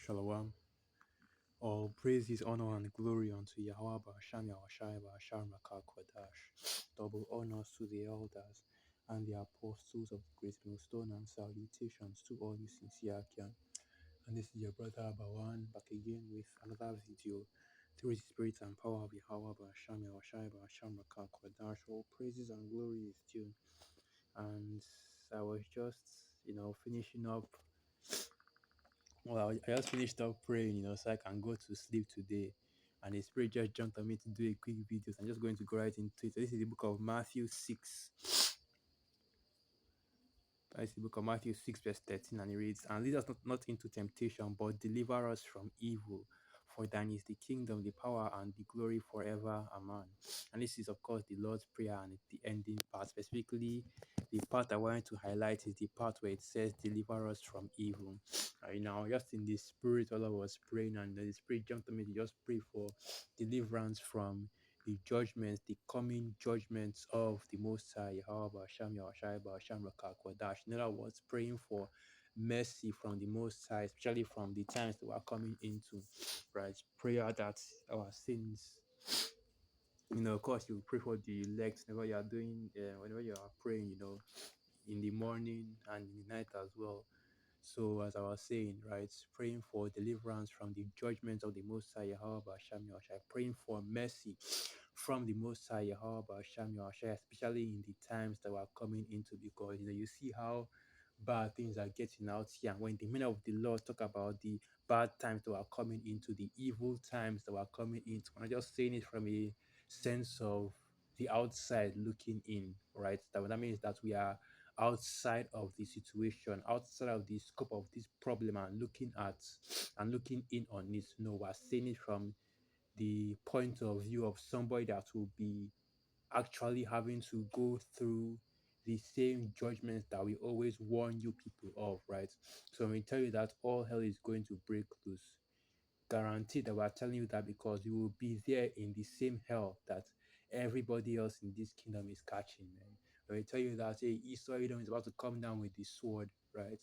Shalom. All praises, honor, and glory unto Yahweh Ba'asham Yahushai Ba'asham Rakal Kodash. Double honors to the elders and the apostles of the great millstone, and salutations to all you sincere Akian. And this is your brother Abawan back again with another video. Through the spirit and power of Yahweh Ba'asham Yahushai Ba'asham Rakal Kodash. All praises and glory is due. And I was just, finishing up. Well, I just finished up praying, so I can go to sleep today. And the Spirit just jumped on me to do a quick video. So I'm just going to go right into it. So this is the book of Matthew 6. That's the book of Matthew 6, verse 13. And it reads, "And lead us not into temptation, but deliver us from evil. For thine is the kingdom, the power, and the glory forever. Amen." And this is, of course, the Lord's Prayer and the ending part. Specifically, the part I wanted to highlight is the part where it says, "Deliver us from evil." Just in the spirit, while I was praying, and the Spirit jumped on me to just pray for deliverance from the judgments, the coming judgments of the Most High, Yahweh, Sham, Yahushai, Sham, Rakakwadash. In other words, praying for mercy from the Most High, especially from the times that we're coming into, right? Prayer that our sins, of course, you pray for the elect whenever you are doing, whenever you are praying, in the morning and in the night as well. So, as I was saying, right, praying for deliverance from the judgments of the Most High Yahweh Basham Yahushai, praying for mercy from the Most High Yahweh Basham Yahushai, especially in the times that we're coming into, because you see how bad things are getting out here. And when the men of the Lord talk about the bad times that are coming into, the evil times that are coming into, I'm just saying it from a sense of the outside looking in, right? That means that we are outside of the situation, outside of the scope of this problem, and looking at and looking in on it. We're seeing it from the point of view of somebody that will be actually having to go through the same judgments that we always warn you people of, right? So when we tell you that all hell is going to break loose, guaranteed that we're telling you that because you will be there in the same hell that everybody else in this kingdom is catching, man. When we tell you that, hey, Esau Edom is about to come down with the sword, right?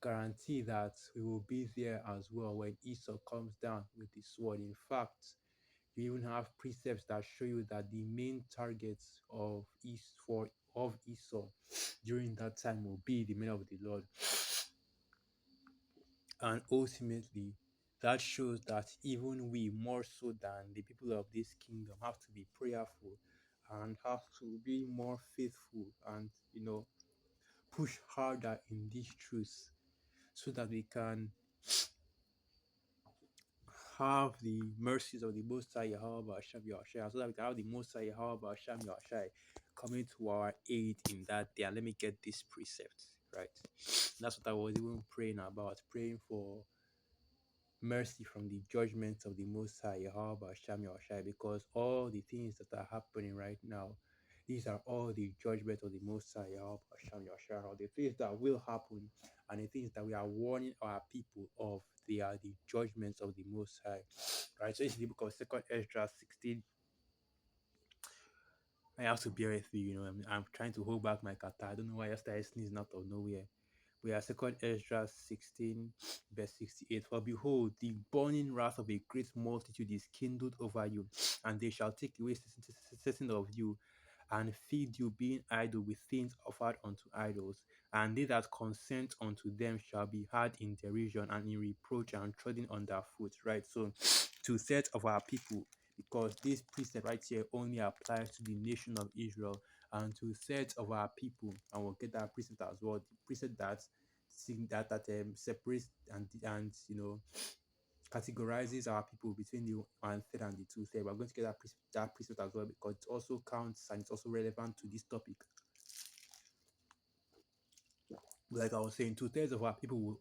Guarantee that we will be there as well when Esau comes down with the sword. In fact, you even have precepts that show you that the main targets of Esau during that time will be the men of the Lord. And ultimately, that shows that even we, more so than the people of this kingdom, have to be prayerful and have to be more faithful and, push harder in these truths so that we can have the mercies of the Most High Yahweh Hashem Yahushai, so that we can have the Most High Yahweh Hashem Yahushai coming to our aid in that day. And let me get this precept, right? That's what I was even praying about, praying for mercy from the judgments of the Most High Yahweh Hashem Yahushai, because all the things that are happening right now, these are all the judgments of the Most High Yahweh Hashem Yahushai, or the things that will happen, and the things that we are warning our people of. They are the judgments of the Most High, right? So this is the book of Second Ezra 16. I have to bear with you, I'm trying to hold back my kata. I don't know why I started sneezing out of nowhere. We are Second Ezra 16, verse 68. "For behold, the burning wrath of a great multitude is kindled over you, and they shall take away certain of you, and feed you, being idle with things offered unto idols. And they that consent unto them shall be had in derision and in reproach and trodden underfoot." Right? So, to set of our people, because this precept right here only applies to the nation of Israel, and to set of our people, and we'll get that precept as well. The precept that separates and categorizes our people between the one third and the two third. We're going to get that precept as well, because it also counts and it's also relevant to this topic. Like I was saying, two-thirds of our people will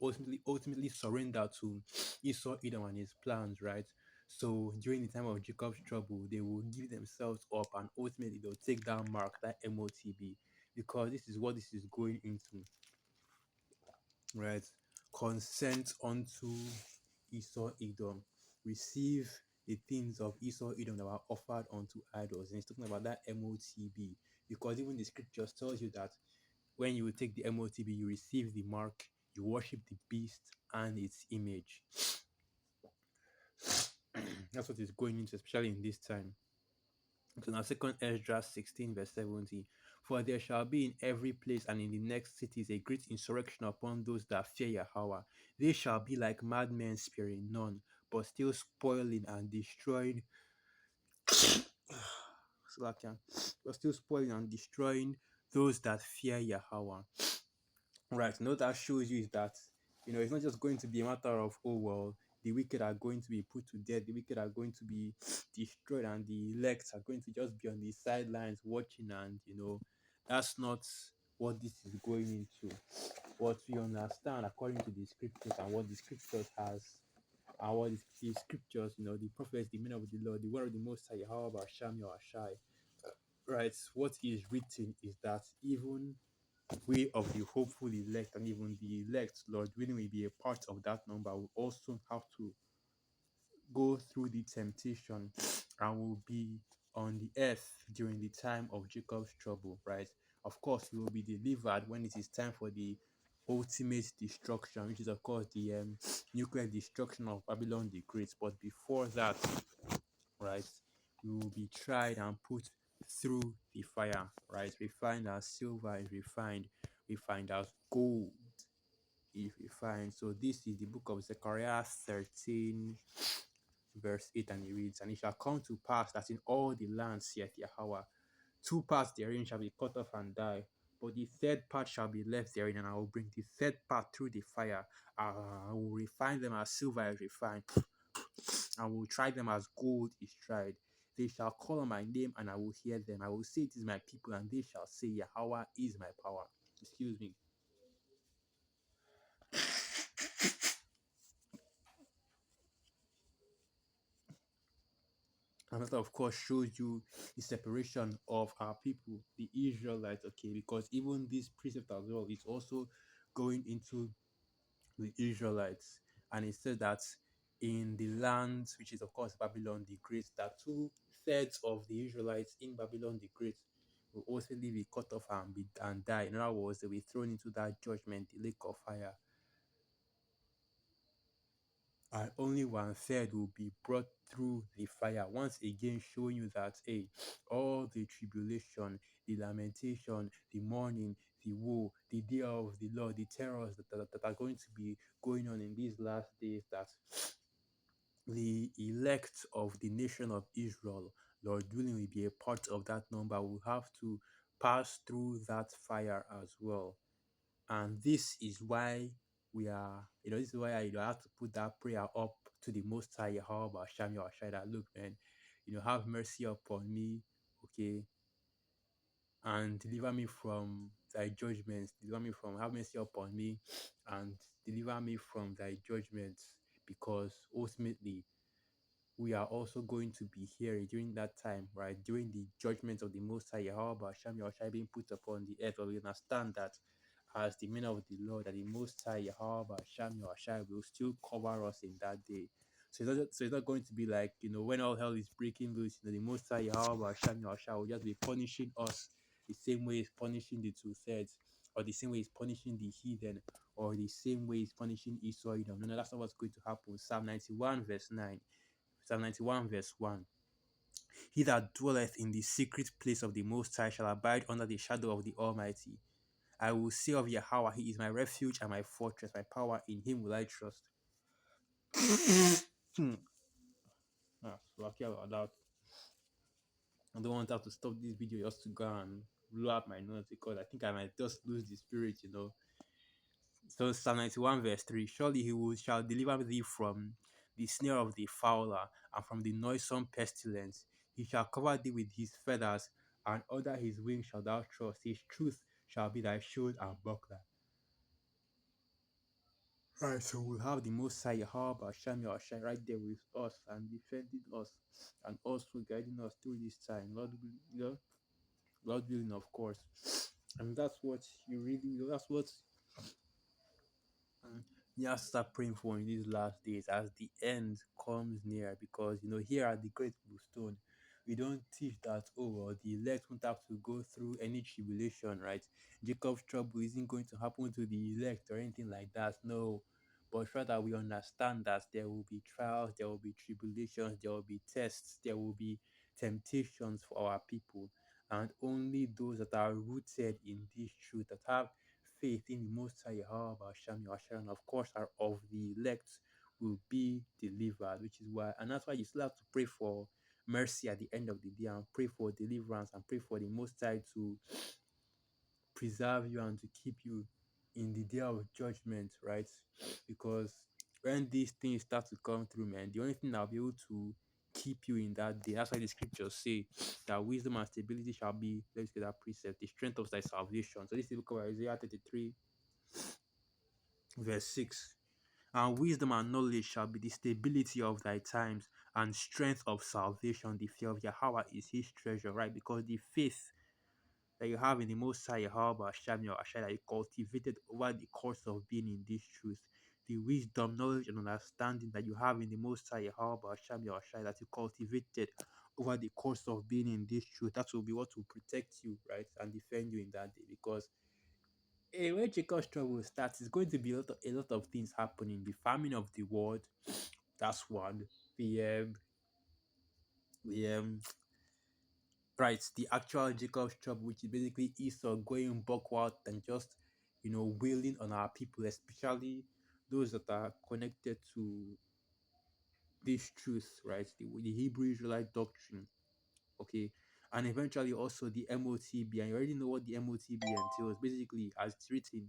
ultimately surrender to Esau, Edom, and his plans, right? So during the time of Jacob's trouble, they will give themselves up, and ultimately they'll take that mark, that MOTB, because this is what this is going into, right? Consent unto Esau, Edom, receive the things of Esau, Edom that were offered unto idols. And he's talking about that MOTB, because even the scriptures tells you that when you take the MOTB, you receive the mark, you worship the beast and its image. That's what is going into, especially in this time. So now second Ezra 16 verse 70. For there shall be in every place and in the next cities a great insurrection upon those that fear Yahweh. They shall be like madmen sparing none, but still spoiling and destroying Slakia, but still spoiling and destroying those that fear Yahweh. Right. Now that shows you is that it's not just going to be a matter of, oh well, the wicked are going to be put to death, the wicked are going to be destroyed, and the elect are going to just be on the sidelines watching, and that's not what this is going into. What we understand according to the scriptures and what the scriptures has and what the scriptures, the prophets, the men of the Lord, the word of the most high, however, Sham Shai, right? What is written is that even we of the hopeful elect and even the elect, Lord willing, will be a part of that number, will also have to go through the temptation and will be on the earth during the time of Jacob's trouble, right? Of course, we will be delivered when it is time for the ultimate destruction, which is, of course, the nuclear destruction of Babylon the Great. But before that, right, we will be tried and put through the fire, right? We find as silver is refined, we find as gold is refined. So this is the book of Zechariah 13, verse 8, and it reads, And it shall come to pass that in all the land, saith Yahweh, two parts therein shall be cut off and die, but the third part shall be left therein, and I will bring the third part through the fire. I will refine them as silver is refined, and will try them as gold is tried. They shall call on my name, and I will hear them. I will say, It is my people, and they shall say, Yahweh is my power. Excuse me. And that, of course, shows you the separation of our people, the Israelites, okay? Because even this precept as well is also going into the Israelites. And it says that in the land, which is, of course, Babylon the Great, that two-thirds of the Israelites in Babylon the Great will also be cut off and die. In other words, they'll be thrown into that judgment, the lake of fire. And only one third will be brought through the fire. Once again, showing you that, hey, all the tribulation, the lamentation, the mourning, the woe, the day of the Lord, the terrors that are going to be going on in these last days, that the elect of the nation of Israel, Lord willing, will be a part of that number, will have to pass through that fire as well. And this is why this is why I have to put that prayer up to the Most High, Yahweh, Hashem, Yahweh, that look, man, have mercy upon me, okay, and deliver me from thy judgments, have mercy upon me, and deliver me from thy judgments, because ultimately we are also going to be here during that time, right? During the judgment of the Most High, Yahweh, Hashem, Yahweh, being put upon the earth. But we understand that as the men of the Lord, that the Most High, Yahweh, Hashem, Yahweh, will still cover us in that day. So it's not going to be like, when all hell is breaking loose, the Most High, Yahweh, Hashem, Yahweh will just be punishing us the same way he's punishing the two-thirds, or the same way he's punishing the heathen, or the same way he's punishing Esau. No, that's not what's going to happen. Psalm 91, verse 9. Psalm 91, verse 1. He that dwelleth in the secret place of the Most High shall abide under the shadow of the Almighty. I will say of Yahweh, He is my refuge and my fortress, my power, in Him will I trust. So okay about that. I don't want to have to stop this video just to go and blow up my nose, because I think I might just lose the spirit. So Psalm 91 verse 3, Surely shall deliver thee from the snare of the fowler and from the noisome pestilence. He shall cover thee with his feathers, and under his wings shalt thou trust. His truth shall be thy shield and buckler. Right, so we'll have the Most High Yahweh Hashem Yahshai right there with us and defending us and also guiding us through this time. Lord willing, of course. And that's what that's what you have to start praying for in these last days as the end comes near. Because here at the Great Blue Stone, we don't teach that, oh well, the elect won't have to go through any tribulation, right? Jacob's trouble isn't going to happen to the elect or anything like that. No, but rather we understand that there will be trials, there will be tribulations, there will be tests, there will be temptations for our people. And only those that are rooted in this truth, that have faith in the Most High Yahweh Hashem Yahshua, and of course are of the elect, will be delivered. Which is why, and that's why you still have to pray for mercy at the end of the day, and pray for deliverance, and pray for the Most High to preserve you and to keep you in the day of judgment, right? Because when these things start to come through, man, the only thing that'll be able to keep you in that day. That's why the scriptures say that wisdom and stability shall be, let's get that precept, the strength of thy salvation. So this is the book of Isaiah 33, verse 6. And wisdom and knowledge shall be the stability of thy times, and strength of salvation. The fear of Yahweh is his treasure, right? Because the faith that you have in the Most High Yahweh Hashem Yahshua that you cultivated over the course of being in this truth, the wisdom, knowledge, and understanding that you have in the Most High Yahweh Hashem Yahshua that you cultivated over the course of being in this truth, that will be what will protect you, right, and defend you in that day. Because when Jacob's trouble starts, it's going to be a lot of things happening. The famine of the world, that's one. The the right, the actual Jacob's trouble, which is basically Esau going backward and just, wailing on our people, especially those that are connected to this truth, right? The Hebrew Israelite doctrine, okay? And eventually also the MOTB. And you already know what the MOTB entails. Basically, as it's written,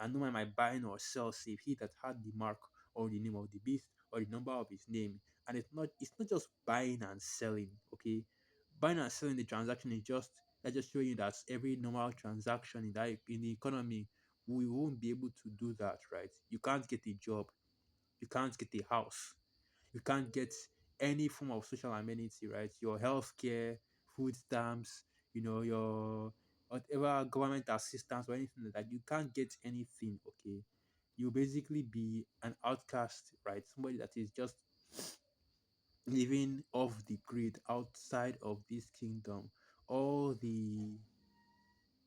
and no man might buy nor sell save he that had the mark or the name of the beast or the number of his name. And it's not just buying and selling, okay? Buying and selling, the transaction is just, let's just show you that every normal transaction in the economy, we won't be able to do that, right? You can't get a job, you can't get a house, you can't get any form of social amenity, right? Your healthcare, food stamps, your whatever government assistance or anything like that. You can't get anything, okay? You basically be an outcast, right? Somebody that is just living off the grid outside of this kingdom. All the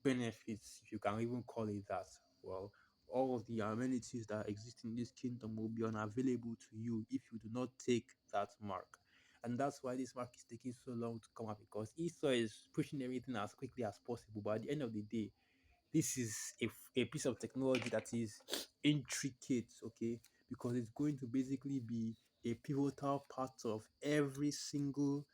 benefits, if you can even call it that, well, all of the amenities that exist in this kingdom will be unavailable to you if you do not take that mark. And that's why this mark is taking so long to come out, because Esau is pushing everything as quickly as possible. But at the end of the day, this is a piece of technology that is intricate, okay, because it's going to basically be a pivotal part of every single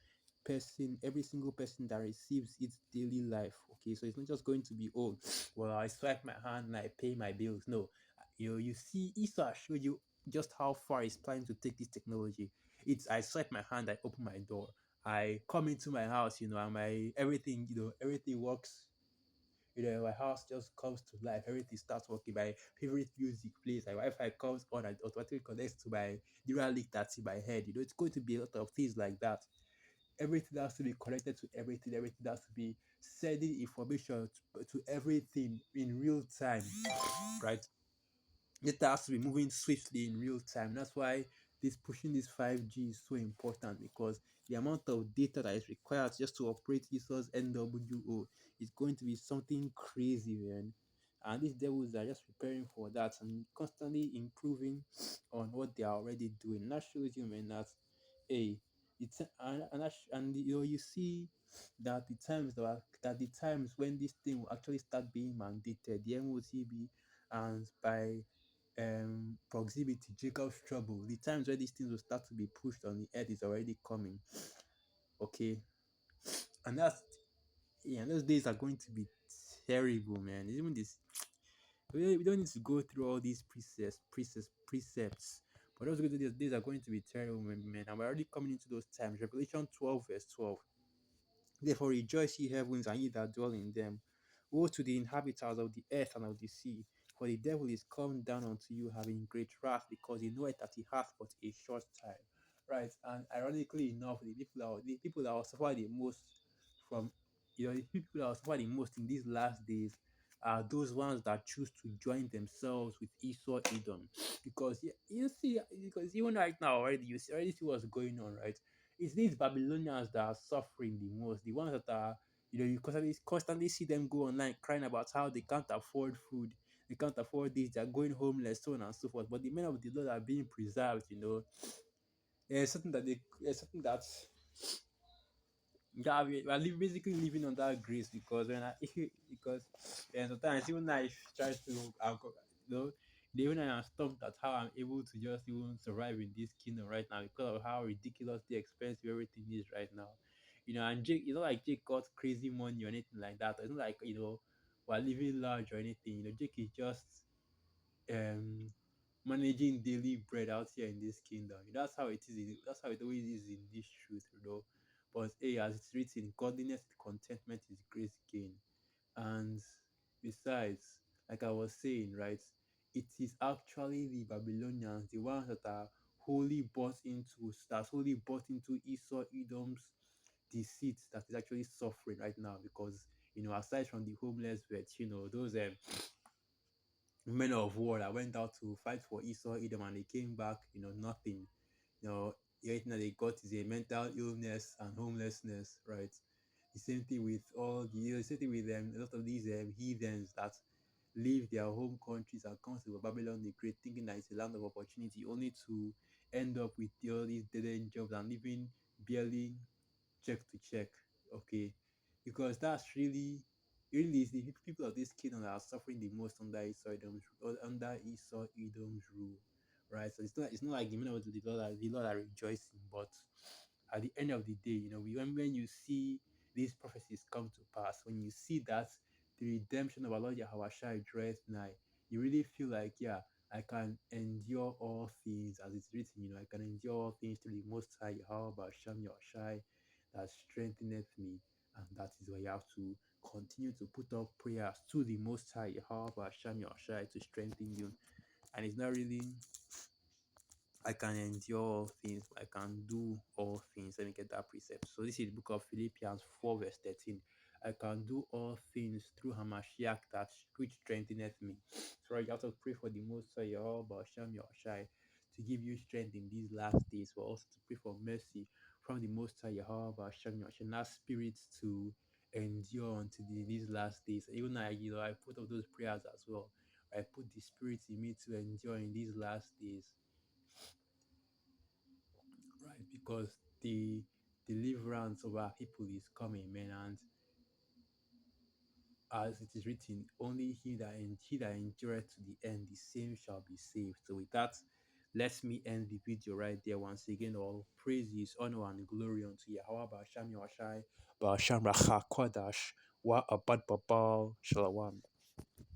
person that receives its daily life, okay. So it's not just going to be, oh, well, I swipe my hand and I pay my bills. No, you see, Esau showed you just how far he's planning to take this technology. It's, I swipe my hand, I open my door, I come into my house, and my everything, everything works. My house just comes to life. Everything starts working. My favorite music plays. My Wi-Fi comes on and automatically connects to my neural link that's in my head. It's going to be a lot of things like that. Everything has to be connected to everything. Everything has to be sending information to everything in real time, right? Data has to be moving swiftly in real time. That's why this pushing this 5G is so important, because the amount of data that is required just to operate Esau's NWO is going to be something crazy, man. And these devils are just preparing for that and constantly improving on what they are already doing. And that shows you, man, that hey, it's you see that the times when this thing will actually start being mandated, the MOTB, and by proximity, Jacob's trouble, the times where these things will start to be pushed on the earth is already coming. Okay. And those days are going to be terrible, man. Even this, we don't need to go through all these precepts. But those days are going to be terrible, man. And we're already coming into those times. Revelation 12, verse 12. Therefore rejoice, ye heavens, and ye that dwell in them. Woe to the inhabitants of the earth and of the sea, for the devil is come down unto you having great wrath, because he knoweth that he hath but a short time. Right, and ironically enough, the people that will suffer the most from the people that will suffer the most in these last days are those ones that choose to join themselves with Esau Edom. Because you see, because even right now already already see what's going on, right? It's these Babylonians that are suffering the most. The ones that are, you constantly see them go online crying about how they can't afford food. they can't afford this, they're going homeless, so on and so forth. But the men of the Lord are being preserved, you know. There's something that yeah, we are basically living on that grace because because sometimes even I try to you know even I am stumped at how I'm able to just even survive in this kingdom right now because of how ridiculously expensive everything is right now. You know, and Jake, like Jake got crazy money or anything like that. It's not like we're living large or anything. You know, Jake is just um managing daily bread out here in this kingdom. That's how it is. That's how it always is in this truth, you know. But hey, as it's written, godliness with contentment is great gain. And besides, like I was saying, right, it is actually the Babylonians, the ones that are wholly bought into Esau, Edom's deceit that is actually suffering right now because aside from the homeless vets, those men of war that went out to fight for Esau, Edom, and they came back, nothing. The only thing that they got is a mental illness and homelessness, right? The same thing with the same thing with a lot of these heathens that leave their home countries and come to Babylon the Great, thinking that it's a land of opportunity, only to end up with all these dead end jobs and living barely check to check, okay? Because that's really is the people of this kingdom that are suffering the most under Esau Edom's rule, right? So it's not like the men of the Lord are rejoicing, but at the end of the day, when you see these prophecies come to pass, when you see that the redemption of our Lord Yahushua draweth nigh, you really feel like, yeah, I can endure all things as it's written, I can endure all things to the Most High Yahweh Shem Yahushai that strengtheneth me. And that is why you have to continue to put up prayers to the Most High Yahweh Shem Yahushai to strengthen you. And it's not really I can endure all things, I can do all things. Let me get that precept. So this is the book of Philippians 4, verse 13. I can do all things through Hamashiach that which strengtheneth me. So you have to pray for the Most High Yahweh Shem Yahushai to give you strength in these last days, but also to pray for mercy from the Most High Yahweh Shem Yahushai, and that spirit to endure until these last days. Even I put up those prayers as well. I put the spirit in me to endure in these last days, right? Because the deliverance of our people is coming, man. And as it is written, only he that endureth to the end, the same shall be saved. So with that, let me end the video right there. Once again, all praises, honor, and glory unto Yahweh Ba'asham Yahshai, Ba'asham Racha Kodash, Wa Abad Babal Shalawam.